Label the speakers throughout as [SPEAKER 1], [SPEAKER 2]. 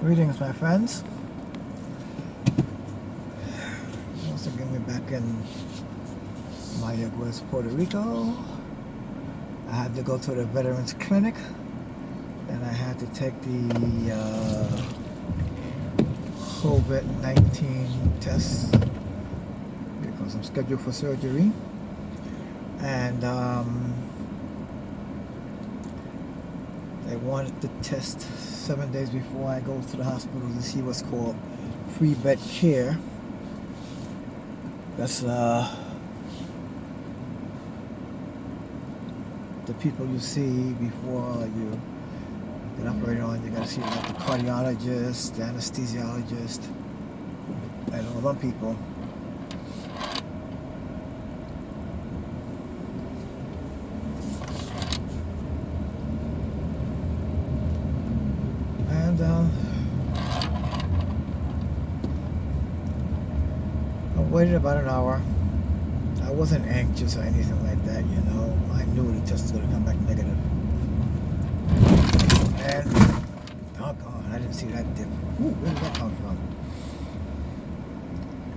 [SPEAKER 1] Greetings, my friends. Once again, we're back in Puerto Rico. I had to go to the Veterans Clinic, and I had to take the COVID-19 test because I'm scheduled for surgery. And they wanted to test 7 days before I go to the hospital to see what's called free bed care. That's the people you see before you get operated on. You gotta see like the cardiologist, the anesthesiologist, and all them people. And I waited about an hour. I wasn't anxious or anything like that, you know. I knew the test was going to come back negative. And, oh God, I didn't see that dip. Ooh, where did that come from?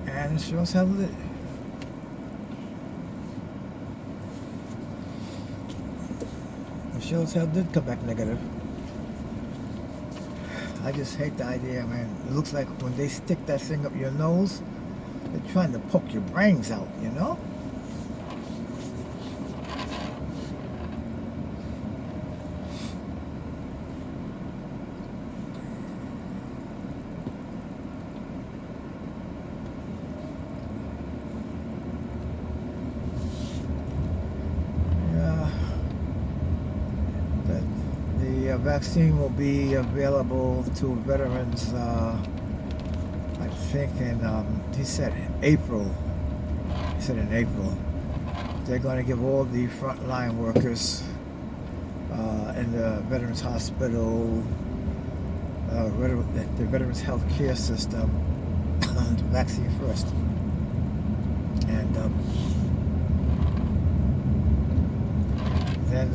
[SPEAKER 1] And sure as hell did. Sure as hell did come back negative. I just hate the idea, man. It looks like when they stick that thing up your nose, they're trying to poke your brains out, you know? The vaccine will be available to veterans, I think he said April. He said in April. They're going to give all the frontline workers in the Veterans Hospital, the Veterans Health Care System, the vaccine first. And then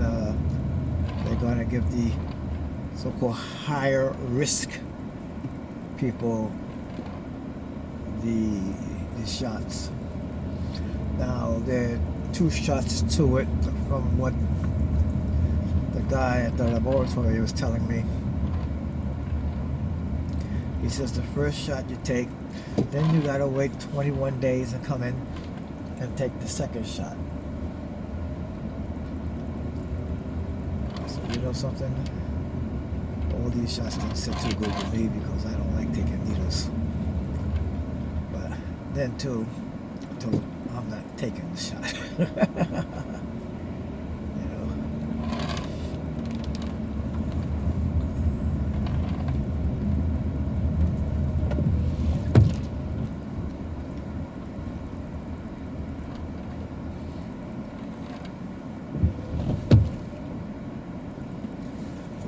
[SPEAKER 1] they're going to give the so-called higher risk people the shots. Now there are two shots to it from what the guy at the laboratory was telling me. He says the first shot you take, then you gotta wait 21 days and come in and take the second shot. So you know something? All these shots don't sit too good with me because I don't like taking needles. But then too, I'm not taking the shot. You know.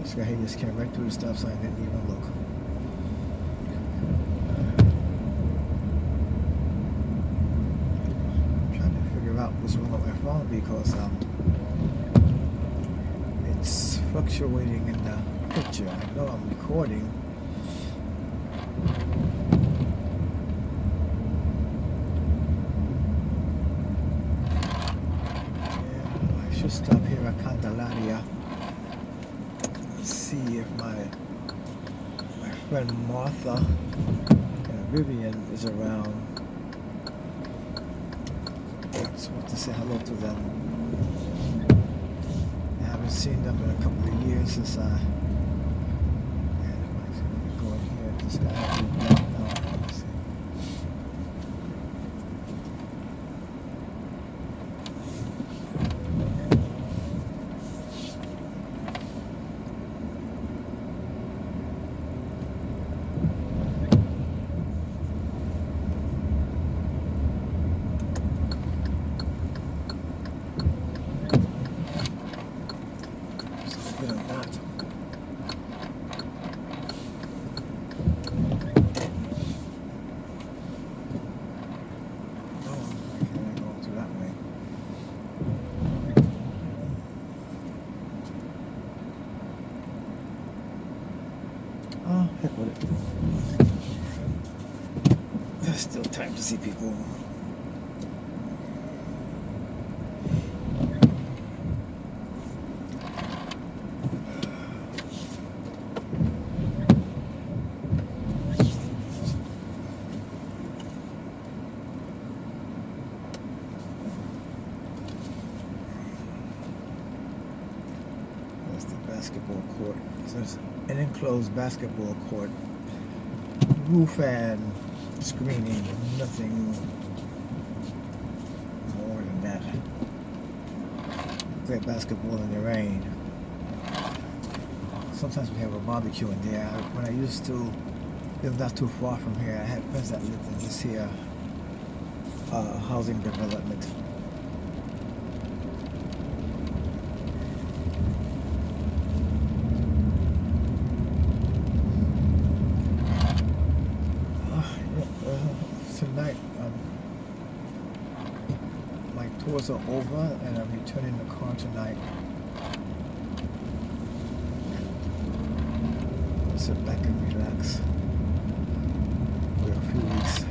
[SPEAKER 1] This guy, he just came right through the stop sign, didn't even look. Out what's wrong with my phone because it's fluctuating in the picture. I know I'm recording. Yeah, I should stop here at Candelaria. See if my friend Martha and Vivian is around. Just want to say hello to them. I haven't seen them in a couple of years since I go in here. This guy has been blocked out. Let me see. Oh, Heck with it. There's still time to see people. That's the basketball court. So it's an enclosed basketball court. Roof and screening, nothing more than that. Play basketball in the rain. Sometimes we have a barbecue in there. When I used to live not too far from here, I had friends that lived in this here housing development. Tonight, my tours are over and I'm returning the car tonight. Sit back and relax for a few weeks.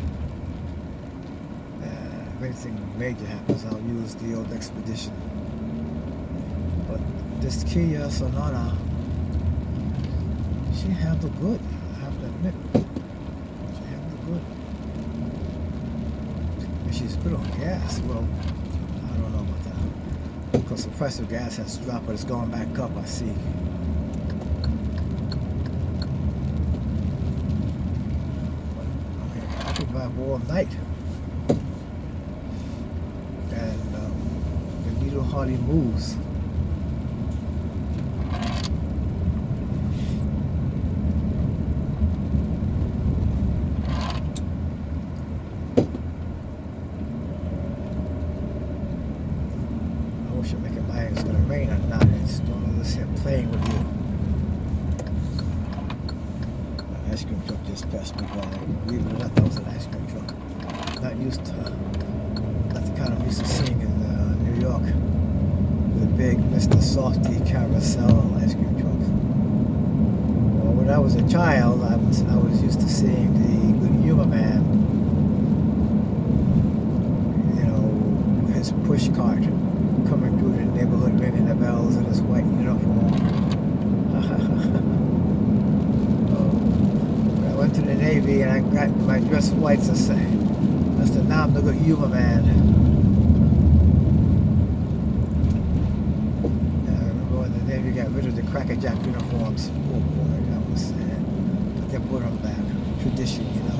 [SPEAKER 1] If anything major happens, I'll use the old Expedition. But this Kia Sonata, she handled good, I have to admit. She handled good. She's good on gas. Well, I don't know about that. Because the price of gas has dropped, but it's going back up, I see. I can drive all night. And the needle hardly moves. You're making my it's gonna rain or not. It's doing all this here playing with you. An ice cream truck just passed me by. Believe it or not, that was an ice cream truck. Not the kind I'm used to seeing in New York. The big Mr. Softy carousel ice cream truck. Well, when I was a child, I was used to seeing the Good Humor Man. You know, his push cart coming through the neighborhood ringing the bells in his white uniform. When I went to the Navy and I got my dress whites, I said, now I'm the Good Humor Man. I remember when the Navy got rid of the Cracker Jack uniforms. Oh boy, that was sad. But they brought them back. Tradition, you know.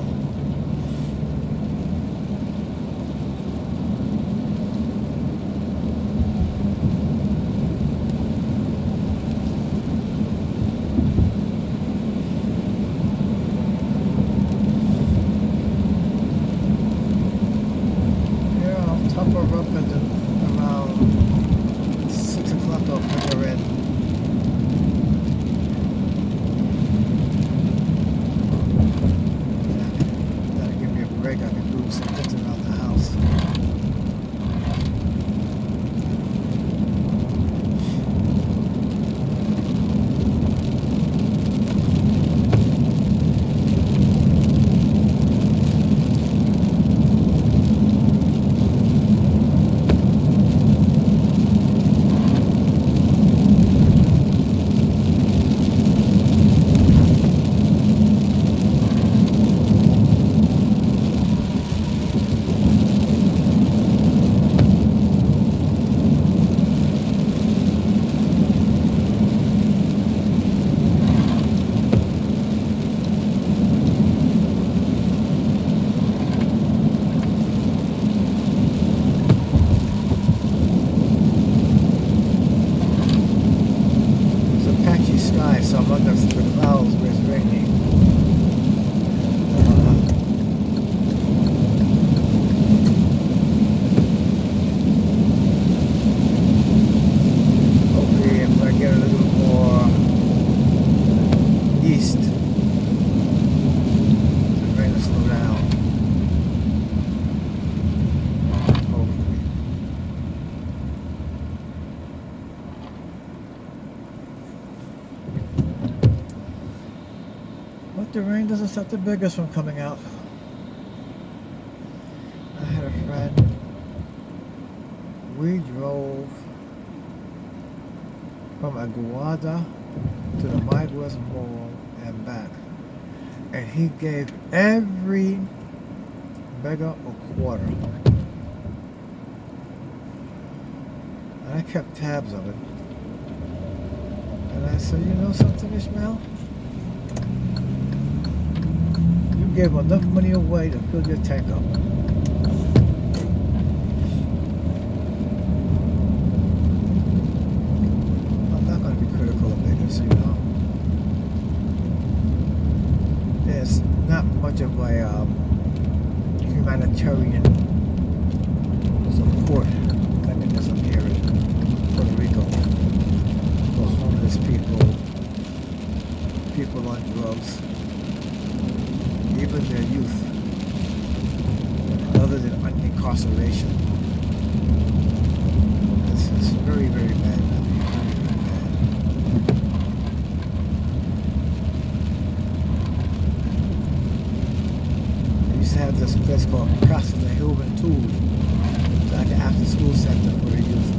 [SPEAKER 1] Around 6 o'clock I'll put her in. That'll give me a break. I can do some things around the house. So I'm under the clouds where it's raining. Hopefully I'm going to get a little more east. The rain will slow down. Hopefully. But the rain doesn't stop the beggars from coming out. I had a friend, we drove from Aguada to the Migrants Mall and back, and he gave every beggar a quarter, and I kept tabs of it. And I said, you know something, Ishmael? You gave enough money away to fill your tank up. I'm not going to be critical of beggars, you know. There's not much of a humanitarian support mechanism here in Puerto Rico for homeless people, people on drugs, even their youth, other than incarceration. This is very, very bad. I used to have this place called Casa de Juventud, like an after-school center for the youth.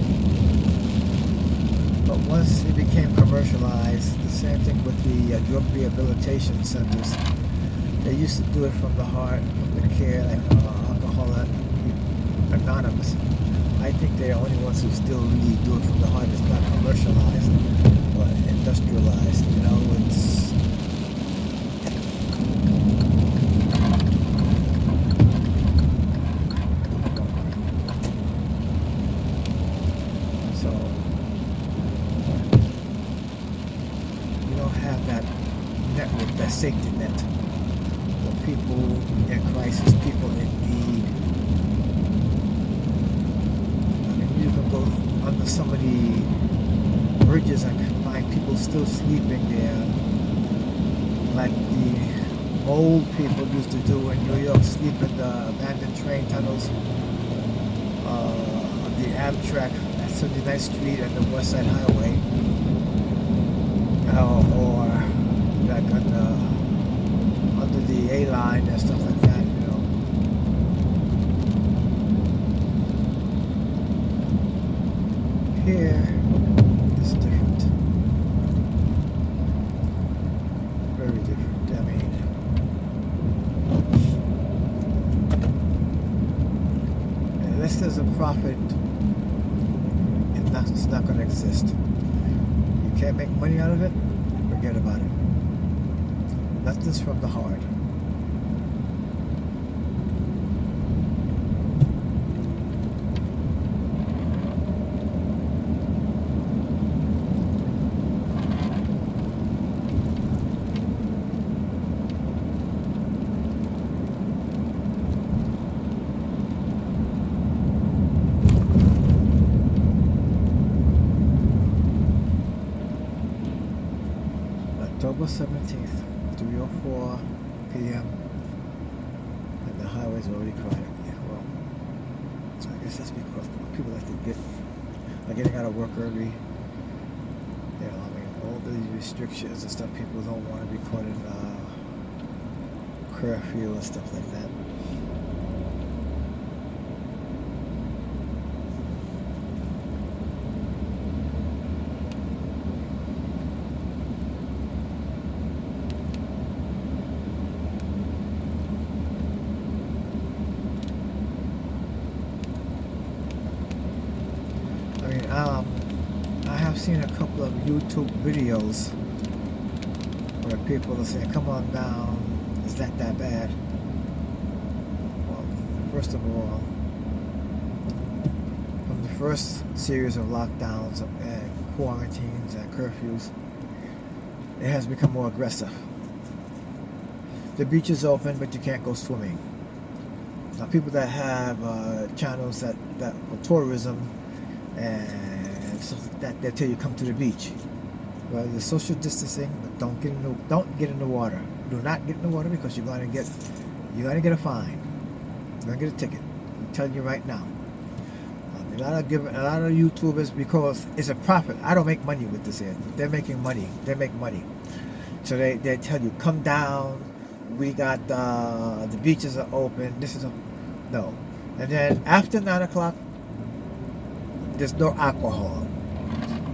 [SPEAKER 1] But once it became commercialized, the same thing with the drug rehabilitation centers. They used to do it from the heart, from the care, like Alcoholics Anonymous. I think they're the only ones who still really do it from the heart. It's not commercialized or industrialized. You know, it's so you don't have that network, that safety net. People in crisis, people in need. I mean, you can go under some of the bridges and find people still sleeping there, like the old people used to do in New York, sleep in the abandoned train tunnels of the Amtrak at 79th Street and the West Side Highway, or like on under the A-line and stuff like that, you know. Here, it's different. Very different. I mean, unless there's a profit, it's not going to exist. You can't make money out of it, forget about it. Nothing's from the heart. October 17th. 3:04 p.m. and the highway's already crowded. Yeah, well, I guess that's because people like to are getting out of work early. You know, I mean, all these restrictions and stuff, people don't want to be caught in curfew and stuff like that. I have seen a couple of YouTube videos where people are saying, come on down, is that bad? Well, first of all, from the first series of lockdowns and quarantines and curfews, it has become more aggressive. The beach is open, but you can't go swimming. Now, people that have channels that for tourism and stuff like that, they'll tell you come to the beach. Well, the social distancing, but don't get in the water. Do not get in the water because you're gonna get a fine. You're gonna get a ticket. I'm telling you right now. A lot of YouTubers, because it's a profit. I don't make money with this here. They're making money. They make money. So they tell you, come down, we got the beaches are open, this is a, no. And then after 9 o'clock, there's no alcohol.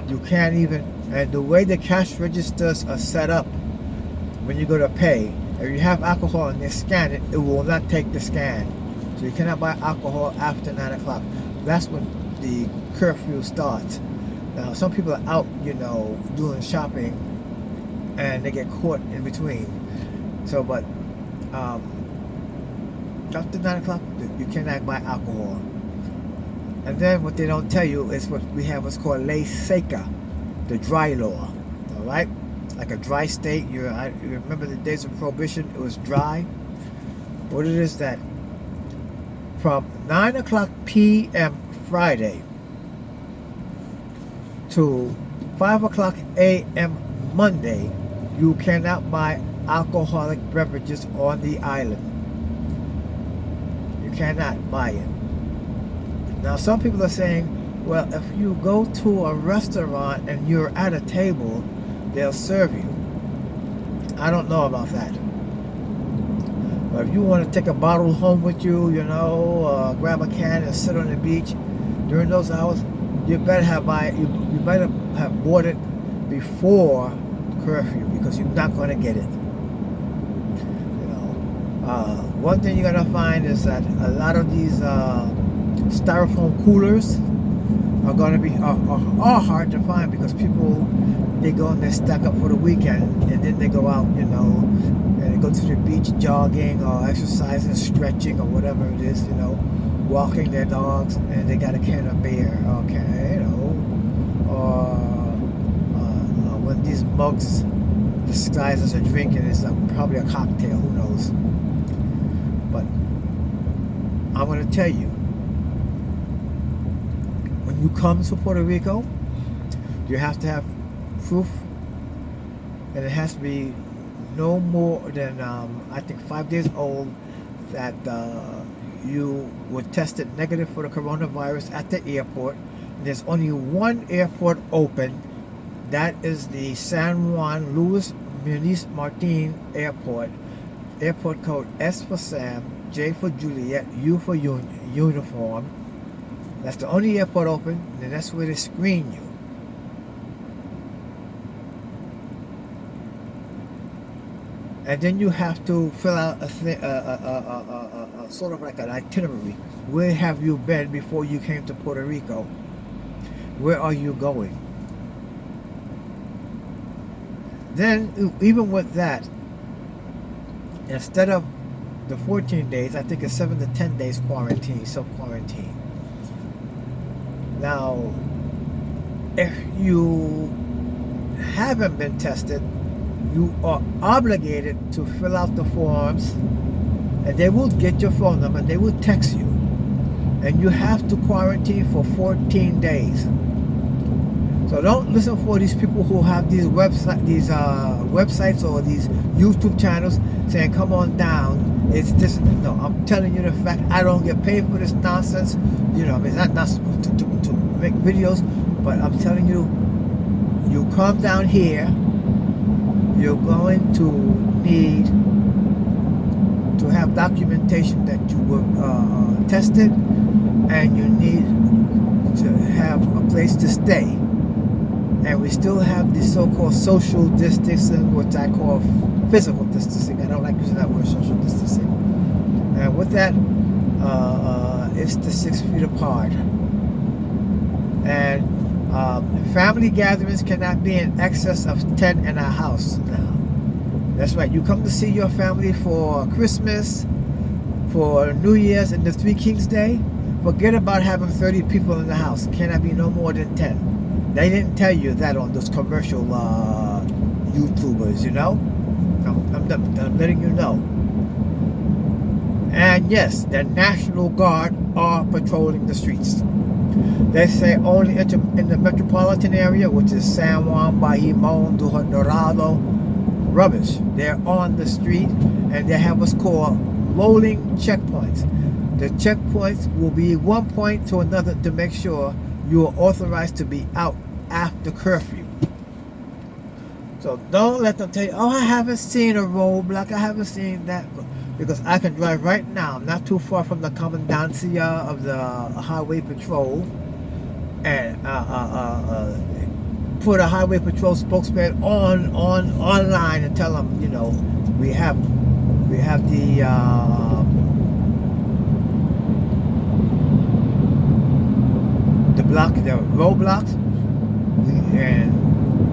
[SPEAKER 1] You can't even, and the way the cash registers are set up, when you go to pay, if you have alcohol and they scan it, it will not take the scan. So you cannot buy alcohol after 9 o'clock. That's when the curfew starts. Now, some people are out, doing shopping, and they get caught in between. So, but after 9 o'clock, you cannot buy alcohol. And then what they don't tell you is what we have what's called ley seca, the dry law. All right, like a dry state. You remember the days of Prohibition? It was dry. What it is that from 9 o'clock p.m. Friday to 5 o'clock a.m. Monday, you cannot buy alcoholic beverages on the island. You cannot buy it. Now, some people are saying, well, if you go to a restaurant and you're at a table, they'll serve you. I don't know about that. But if you want to take a bottle home with you, grab a can and sit on the beach during those hours, you better have bought it before curfew, because you're not going to get it. One thing you're going to find is that a lot of these styrofoam coolers are going to be are hard to find, because people, they go and they stack up for the weekend, and then they go out, and they go to the beach jogging or exercising, stretching or whatever it is, walking their dogs, and they got a can of beer, okay, or when these mugs disguised as a drink, and it's probably a cocktail, who knows. But I'm going to tell you, when you come to Puerto Rico, you have to have proof, and it has to be no more than I think 5 days old, that you were tested negative for the coronavirus at the airport. There's only one airport open. That is the San Juan Luis Muniz Martin Airport. Airport code S for Sam, J for Juliet, U for uniform. That's the only airport open, and that's where they screen you. And then you have to fill out a sort of like an itinerary. Where have you been before you came to Puerto Rico? Where are you going? Then, even with that, instead of the 14 days, I think it's 7 to 10 days quarantine, self-quarantine. Now, if you haven't been tested, you are obligated to fill out the forms, and they will get your phone number, and they will text you, and you have to quarantine for 14 days. So don't listen for these people who have these websites or these YouTube channels saying, come on down, it's this. No, I'm telling you the fact. I don't get paid for this nonsense. It's not supposed to make videos, but I'm telling you, you come down here, you're going to need to have documentation that you were tested, and you need to have a place to stay. And we still have the so-called social distancing, which I call physical distancing. I don't like using that word, social distancing. And with that, it's the 6 feet apart. And family gatherings cannot be in excess of 10 in a house now. That's right. You come to see your family for Christmas, for New Year's, and the Three Kings Day. Forget about having 30 people in the house. It cannot be no more than 10. They didn't tell you that on those commercial YouTubers, I'm letting you know. And yes, the National Guard are patrolling the streets. They say only in the metropolitan area, which is San Juan, Bajimon, Dorado, rubbish. They're on the street, and they have what's called rolling checkpoints. The checkpoints will be one point to another to make sure you are authorized to be out after curfew. So don't let them tell you, oh, I haven't seen a roadblock, I haven't seen that. Because I can drive right now, not too far from the commandancia of the highway patrol, and put a highway patrol spokesman online and tell them, you know, we have the roadblocks,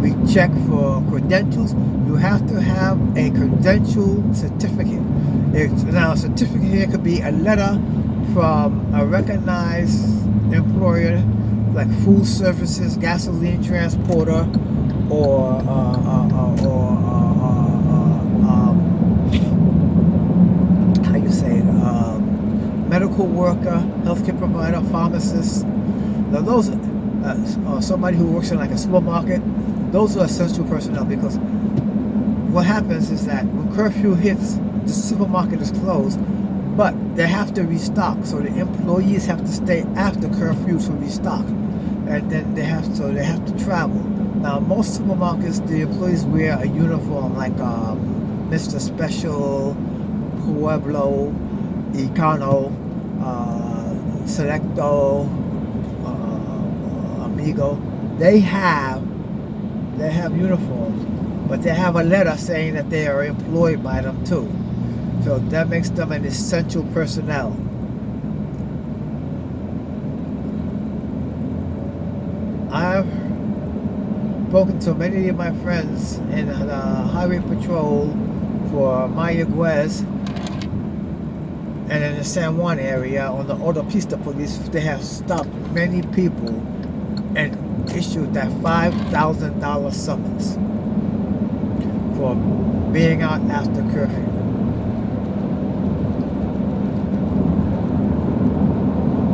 [SPEAKER 1] we check for credentials. You have to have a credential certificate. Now, a certificate here could be a letter from a recognized employer, like food services, gasoline transporter, or how you say it, medical worker, healthcare provider, pharmacist. Now those, or somebody who works in like a supermarket. Those are essential personnel, because what happens is that when curfew hits, the supermarket is closed, but they have to restock. So the employees have to stay after curfew to restock, and then they have to travel. Now most supermarkets, the employees wear a uniform like Mr. Special, Pueblo, Econo, Selecto, Amigo. They have uniforms, but they have a letter saying that they are employed by them too. So that makes them an essential personnel. I've spoken to many of my friends in the highway patrol for Mayagüez and in the San Juan area on the Autopista police. They have stopped many people and issued that $5,000 summons for being out after curfew.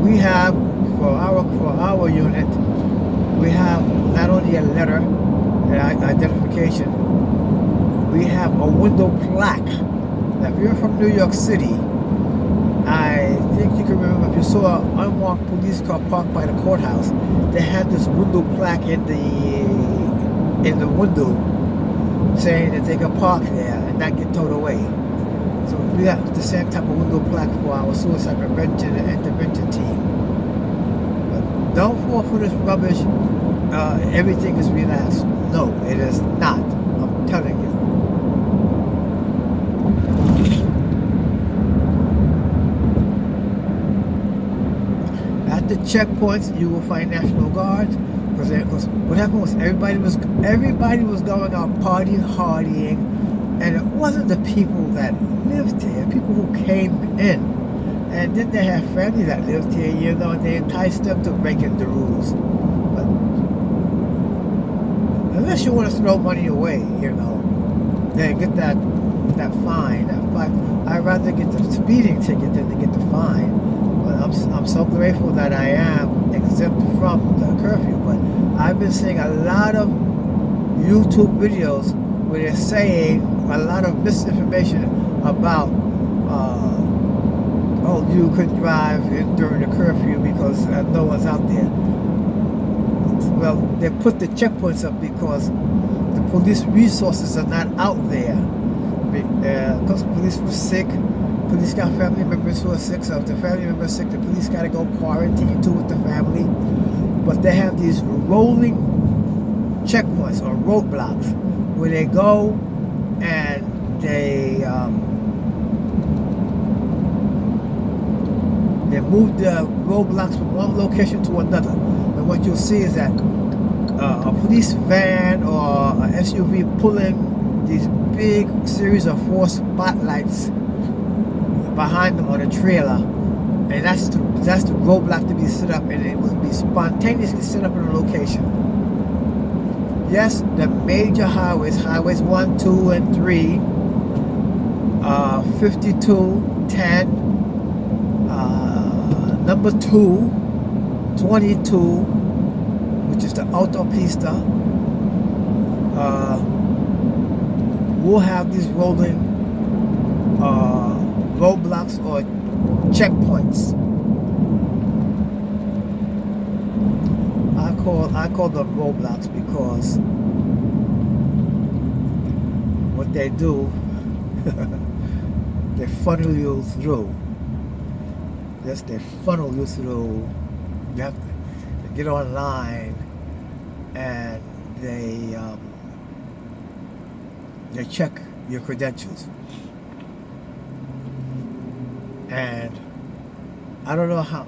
[SPEAKER 1] We have, for our unit, we have not only a letter, an identification, we have a window plaque. Now, if you're from New York City, I think you can remember if you saw an unmarked police car parked by the courthouse, they had this window plaque in the window saying that they can park there and not get towed away. So we have the same type of window plaque for our suicide prevention and intervention team. But don't fall for this rubbish. Everything is relaxed. No, it is not. I'm telling you. At the checkpoints, you will find National Guards. Because what happened was everybody was going out partying, and it wasn't the people that lived here, people who came in, and then they have family that lived here, you know, and they enticed them to breaking the rules. But unless you want to throw money away, you know, then get that fine. I'd rather get the speeding ticket than to get the fine. But I'm so grateful that I am exempt from the curfew. But I've been seeing a lot of YouTube videos where they're saying a lot of misinformation about oh, you could drive during the curfew because no one's out there. Well, they put the checkpoints up because the police resources are not out there. Because police were sick, police got family members who are sick, so if the family member is sick, the police got to go quarantine too with the family. But they have these rolling checkpoints or roadblocks where they go and they move the roadblocks from one location to another. And what you'll see is that a police van or an SUV pulling these big series of 4 spotlights behind them on a trailer, and that's the roadblock to be set up, and it will be spontaneously set up in a location. Yes, the major highways 1, 2, and 3, 52, 10, number 2, 22, which is the Autopista, we'll have these rolling roadblocks or checkpoints. I call them roadblocks because what they do, they funnel you through. Yes, they funnel you through. You have to get online, and they check your credentials. And I don't know how.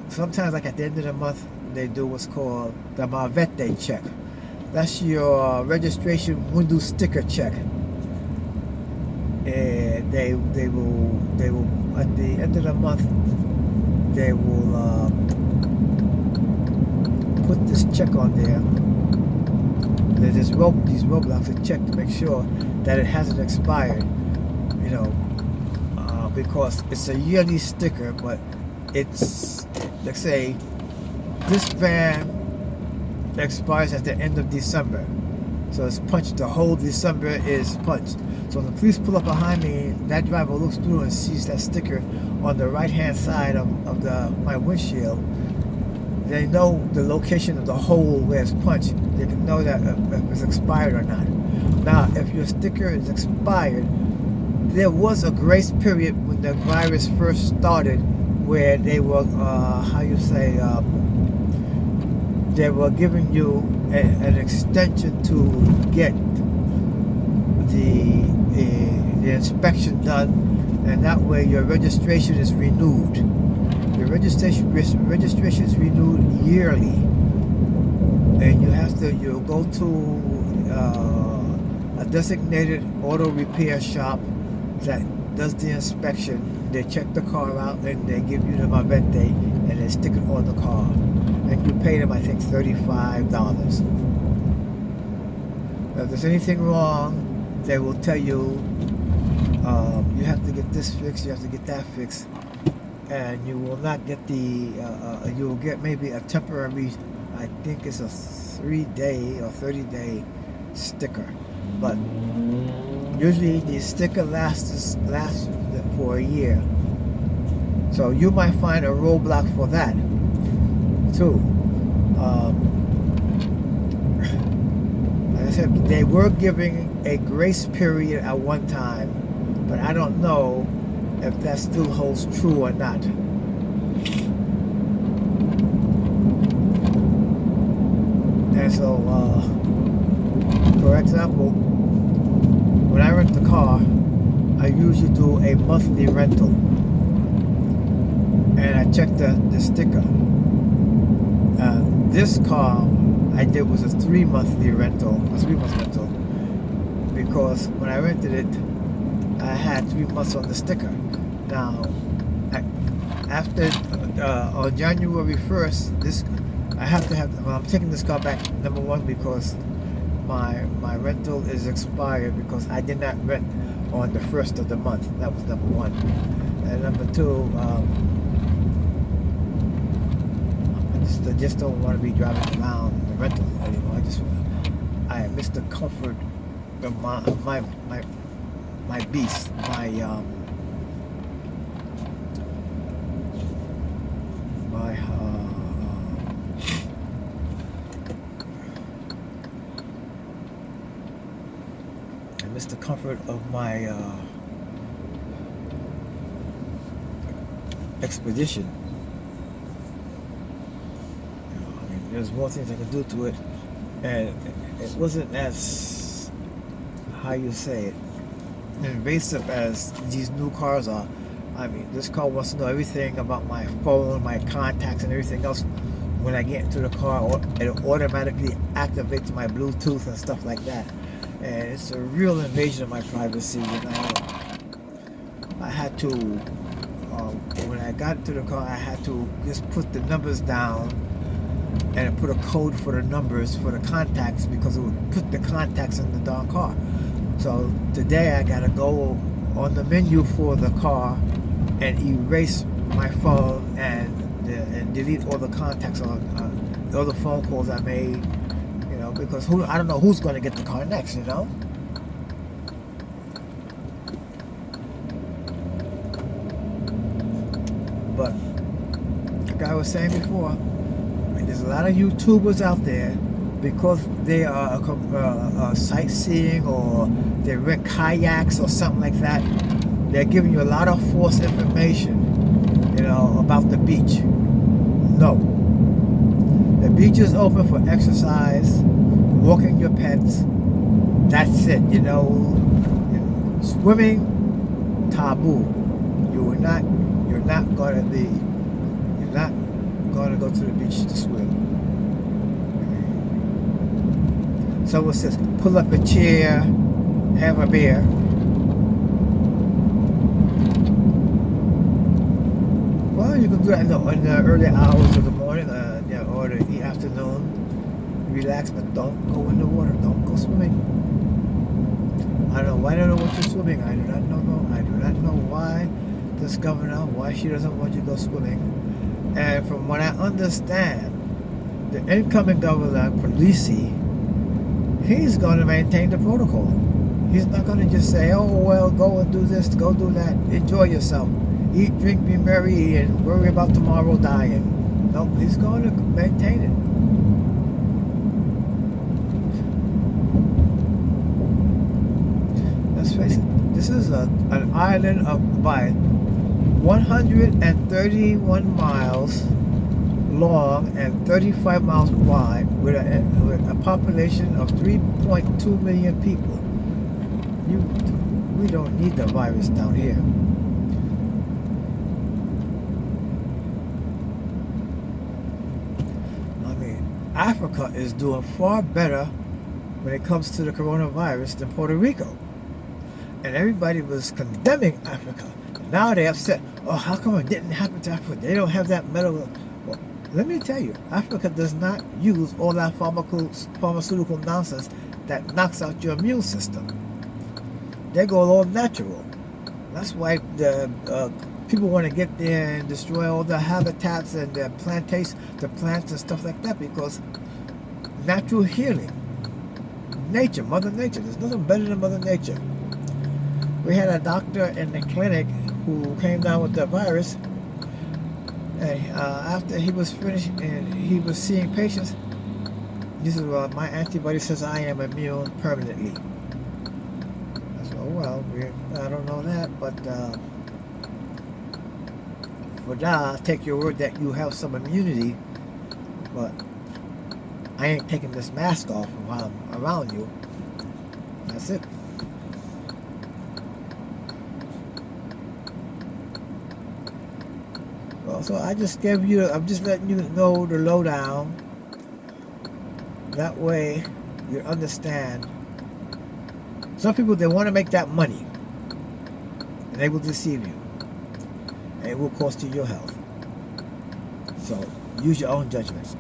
[SPEAKER 1] Sometimes, like at the end of the month, they do what's called the Marvete check. That's your registration window sticker check. And they will at the end of the month they will put this check on there. There's these roadblocks to check to make sure that it hasn't expired. You know, because it's a yearly sticker, but it's, let's say, this van expires at the end of December. So it's punched, the whole December is punched. So when the police pull up behind me, that driver looks through and sees that sticker on the right-hand side of my windshield. They know the location of the hole where it's punched. They can know that if it's expired or not. Now, if your sticker is expired, there was a grace period when the virus first started where they were, they were giving you an extension to get the inspection done, and that way your registration is renewed. Your registration is renewed yearly, and you'll go to a designated auto repair shop that does the inspection. They check the car out and they give you the Marvete and they stick it on the car. And you pay them, I think, $35. If there's anything wrong, they will tell you, you have to get this fixed, you have to get that fixed, and you will not get you will get maybe a temporary, I think it's a 3-day or 30-day sticker. But usually the sticker lasts for a year. So you might find a roadblock for that too. Like I said, they were giving a grace period at one time, but I don't know if that still holds true or not. And so, for example, when I rent the car, I usually do a monthly rental, and I check the sticker. This car I did was a 3-month rental, because when I rented it, I had 3 months on the sticker. Now, after on January 1st, I have to have. I'm taking this car back. Number one, because my rental is expired because I did not rent on the 1st of the month. That was number one. And number two, I just don't want to be driving around the rental anymore. I miss the comfort of my beast, I miss the comfort of my expedition. There's more things I could do to it, and it wasn't as, how you say it, invasive as these new cars are. I mean, this car wants to know everything about my phone, my contacts, and everything else. When I get into the car, it automatically activates my Bluetooth and stuff like that, and it's a real invasion of my privacy. And I had to, when I got into the car, I had to just put the numbers down and put a code for the numbers for the contacts, because it would put the contacts in the darn car. So today I gotta go on the menu for the car and erase my phone and delete all the contacts on all the phone calls I made, you know, because I don't know who's gonna get the car next, you know. But like I was saying before, there's a lot of YouTubers out there because they are sightseeing, or they rent kayaks or something like that, they're giving you a lot of false information, you know, about the beach. No. The beach is open for exercise, walking your pets. That's it, you know. Swimming, taboo. You're not gonna go to the beach to swim. Someone says, pull up a chair, have a beer. Well, you can do that in the early hours of the morning, or the afternoon. Relax, but don't go in the water. Don't go swimming. I don't know what you're swimming. I do not know why this governor, why she doesn't want you to go swimming. And from what I understand, the incoming governor, Polisi, he's going to maintain the protocol. He's not going to just say, oh, well, go and do this, go do that. Enjoy yourself. Eat, drink, be merry, and worry about tomorrow dying. No, he's going to maintain it. Let's face it, this is an island by 131 miles long and 35 miles wide, with a population of 3.2 million people. We don't need the virus down here. I mean, Africa is doing far better when it comes to the coronavirus than Puerto Rico. And everybody was condemning Africa. Now they're upset. Oh, how come it didn't happen to Africa? They don't have that medical. Well, let me tell you, Africa does not use all that pharmaceutical nonsense that knocks out your immune system. They go all natural. That's why the people want to get there and destroy all the habitats and the plantations, the plants and stuff like that, because natural healing. Nature, Mother Nature. There's nothing better than Mother Nature. We had a doctor in the clinic who came down with the virus, and after he was finished and he was seeing patients, he said, well, my antibody says I am immune permanently. I said, oh, well, I don't know that, but for now, I'll take your word that you have some immunity, but I ain't taking this mask off while I'm around you. That's it. So I just gave you, I'm just letting you know the lowdown. That way you understand. Some people, they want to make that money, and they will deceive you, and it will cost you your health. So use your own judgment.